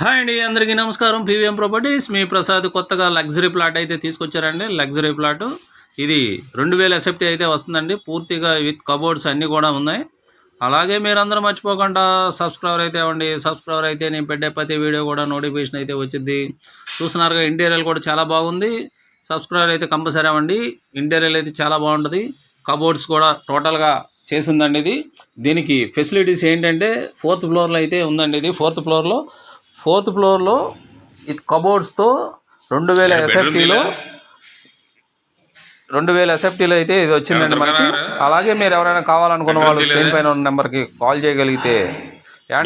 Hi అండి, అందరికీ నమస్కారం. పీవీఎం ప్రాపర్టీస్ మీ ప్రసాద్ కొత్తగా లగ్జరీ ప్లాట్ అయితే తీసుకొచ్చారండి. లగ్జరీ ప్లాట్ ఇది 2000 ఎస్ఎఫ్టీ అయితే వస్తుందండి. పూర్తిగా విత్ కబోర్డ్స్ అన్నీ కూడా ఉన్నాయి. అలాగే మీరందరూ మర్చిపోకుండా సబ్స్క్రైబర్ అయితే అవ్వండి. సబ్స్క్రైబర్ అయితే నేను పెట్టే ప్రతి వీడియో కూడా నోటిఫికేషన్ అయితే వచ్చింది. చూస్తున్నారుగా, ఇంటీరియర్ కూడా చాలా బాగుంది. సబ్స్క్రైబర్ అయితే కంపల్సరీ అవ్వండి. ఇంటీరియర్ అయితే చాలా బాగుంటుంది. కబోర్డ్స్ కూడా టోటల్గా చేసిందండి. ఇది దీనికి ఫెసిలిటీస్ ఏంటంటే 4th ఫ్లోర్లో అయితే ఉందండి. ఇది 4th ఫ్లోర్లో ఇది కబోర్డ్స్తో 2000 ఎస్ఎఫ్టీలో అయితే ఇది వచ్చిందండి మనకి. అలాగే మీరు ఎవరైనా కావాలనుకున్న వాళ్ళు స్క్రీన్ పైన ఉన్న నెంబర్కి కాల్ చేయగలిగితే,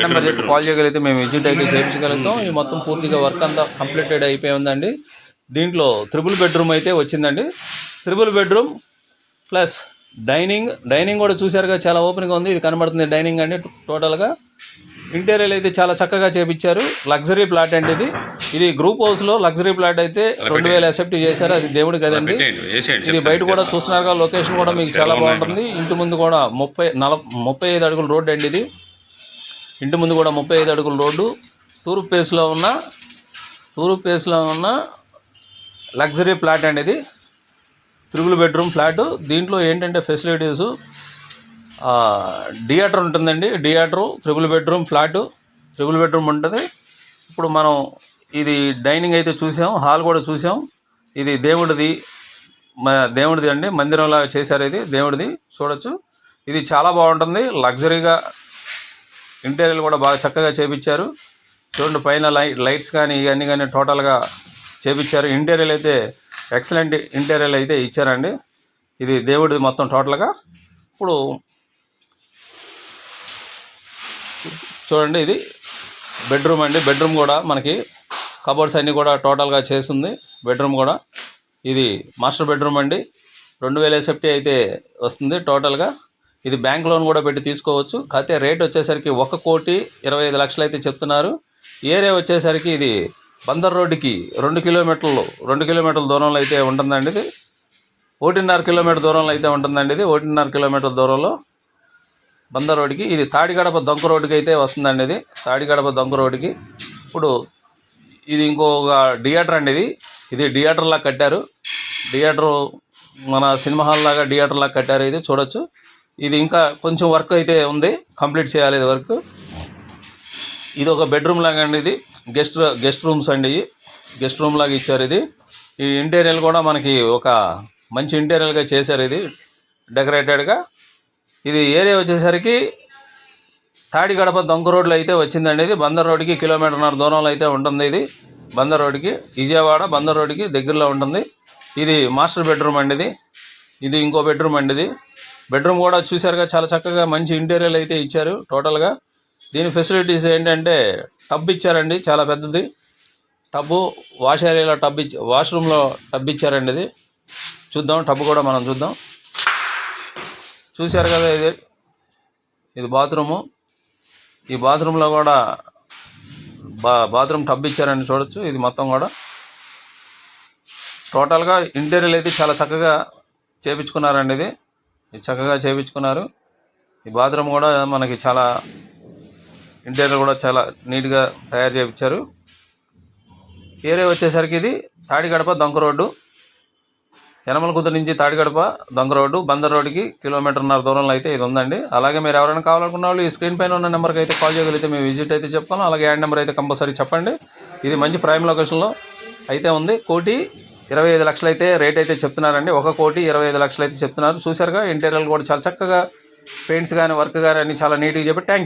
నెంబర్ చెప్పి కాల్ చేయగలిగితే మేము విజిట్ అయితే చేయించగలుగుతాం. ఈ మొత్తం పూర్తిగా వర్క్ అంతా కంప్లీటెడ్ అయిపోయి ఉందండి. దీంట్లో 3 బెడ్రూమ్ అయితే వచ్చిందండి. 3 బెడ్రూమ్ ప్లస్ డైనింగ్ కూడా చూసారుగా, చాలా ఓపెన్గా ఉంది. ఇది కనబడుతుంది డైనింగ్ అండి. టోటల్గా ఇంటీరియర్ అయితే చాలా చక్కగా చేపించారు. లగ్జరీ ప్లాట్ అండి ఇది గ్రూప్ హౌస్లో లగ్జరీ ప్లాట్ అయితే 2000 ఎస్ఎఫ్టీ చేశారు. అది దేవుడి కదండి. ఇది బయట కూడా చూస్తున్నారుగా, లొకేషన్ కూడా మీకు చాలా బాగుంటుంది. ఇంటి ముందు కూడా 35 అడుగుల రోడ్డు అండి. ఇది ఇంటి ముందు కూడా 35 అడుగుల రోడ్డు. తూర్పు ఫేస్లో ఉన్న లగ్జరీ ప్లాట్ అండి. ఇది 3 బెడ్రూమ్ ఫ్లాట్. దీంట్లో ఏంటంటే ఫెసిలిటీసు థియేటర్ ఉంటుందండి. థియేటరు 3 బెడ్రూమ్ ఫ్లాటు 3 బెడ్రూమ్ ఉంటుంది. ఇప్పుడు మనం ఇది డైనింగ్ అయితే చూసాం, హాల్ కూడా చూసాం. ఇది దేవుడిది అండి, మందిరంలా చేశారు. ఇది దేవుడిది చూడొచ్చు. ఇది చాలా బాగుంటుంది. లగ్జరీగా ఇంటీరియర్ కూడా బాగా చక్కగా చేపించారు. చూడండి, పైన లైట్స్ కానీ ఇవన్నీ కానీ టోటల్గా చేపించారు. ఇంటీరియర్ అయితే ఎక్సలెంట్ ఇంటీరియర్ అయితే ఇచ్చారండి. ఇది దేవుడిది మొత్తం టోటల్గా. ఇప్పుడు చూడండి, ఇది బెడ్రూమ్ అండి. బెడ్రూమ్ కూడా మనకి కబోర్డ్స్ అన్నీ కూడా టోటల్గా చేస్తుంది. బెడ్రూమ్ కూడా ఇది మాస్టర్ బెడ్రూమ్ అండి. 2000 ఎస్ఎఫ్టీ అయితే వస్తుంది టోటల్గా. ఇది బ్యాంక్ లోన్ కూడా పెట్టి తీసుకోవచ్చు. కాకపోతే రేట్ వచ్చేసరికి 1,25,00,000 అయితే చెప్తున్నారు. ఏరియా వచ్చేసరికి ఇది బందర్ రోడ్డుకి 2 కిలోమీటర్ల దూరంలో అయితే ఉంటుందండి. ఇది 1.5 కిలోమీటర్ దూరంలో అయితే ఉంటుందండి. ఇది 1.5 కిలోమీటర్ల దూరంలో బందర్ రోడ్డుకి. ఇది తాడిగడప దొంక రోడ్డుకి అయితే వస్తుందండి. ఇది తాడిగడప దొంక రోడ్డుకి. ఇప్పుడు ఇది ఇంకొక థియేటర్ అండి. ఇది థియేటర్లా కట్టారు. థియేటరు మన సినిమా హాల్ లాగా థియేటర్లా కట్టారు. ఇది చూడొచ్చు. ఇది ఇంకా కొంచెం వర్క్ అయితే ఉంది, కంప్లీట్ చేయాలి ఇది వర్క్. ఇది ఒక బెడ్రూమ్ లాగా అండి. ఇది గెస్ట్ రూమ్స్ అండి. గెస్ట్ రూమ్ లాగా ఇచ్చారు. ఇది ఈ ఇంటీరియర్ కూడా మనకి ఒక మంచి ఇంటీరియర్గా చేశారు. ఇది డెకరేటెడ్గా. ఇది ఏరియా వచ్చేసరికి తాడిగడప దొంక రోడ్లో అయితే వచ్చిందండి. ఇది బందర్ రోడ్డుకి 1.5 కిలోమీటర్ దూరంలో అయితే ఉంటుంది. ఇది బందర్ రోడ్డుకి, విజయవాడ బందర్ రోడ్డుకి దగ్గరలో ఉంటుంది. ఇది మాస్టర్ బెడ్రూమ్ అండి. ఇది ఇంకో బెడ్రూమ్ అండి. ఇది బెడ్రూమ్ కూడా చూసారుగా, చాలా చక్కగా మంచి ఇంటీరియర్ అయితే ఇచ్చారు టోటల్గా. దీని ఫెసిలిటీస్ ఏంటంటే టబ్ ఇచ్చారండి, చాలా పెద్దది టబ్బు. వాష్ ఏరియాలో వాష్రూమ్లో టబ్ ఇచ్చారండి. ఇది చూద్దాం, టబ్ కూడా మనం చూద్దాం. చూశారు కదా, ఇది బాత్రూము. ఈ బాత్రూంలో కూడా బాత్రూమ్ టబ్ ఇచ్చారండి, చూడొచ్చు. ఇది మొత్తం కూడా టోటల్గా ఇంటీరియర్ అయితే చాలా చక్కగా చేపించుకున్నారండి. ఇది చక్కగా చేపించుకున్నారు. ఈ బాత్రూమ్ కూడా మనకి చాలా ఇంటీరియర్ కూడా చాలా నీట్గా తయారు చేయించారు. ఏరియా వచ్చేసరికి ఇది తాడిగడప దొంక రోడ్డు, యనమలకుదురు నుంచి తాడిగడప దొంక రోడ్డు, బందర్ రోడ్డుకి 1.5 కిలోమీటర్ దూరంలో అయితే ఇది ఉందండి. అలాగే మీరు ఎవరైనా కావాలనుకున్న వాళ్ళు ఈ స్క్రీన్ పైన ఉన్న నెంబర్కి అయితే కాల్ చేయగలిగితే మేము విజిట్ అయితే చెప్పుకోవాలి. అలాగే నెంబర్ అయితే కంపల్సరీ చెప్పండి. ఇది మంచి ప్రైమ్ లొకేషన్లో అయితే ఉంది. 1,25,00,000 అయితే రేట్ అయితే చెప్తున్నారండి. 1,25,00,000 అయితే చెప్తున్నారు. చూసారుగా, ఇంటీరియర్ కూడా చాలా చక్కగా పెయింట్స్ కానీ వర్క్ కానీ అన్ని చాలా నీట్గా చెప్పి థ్యాంక్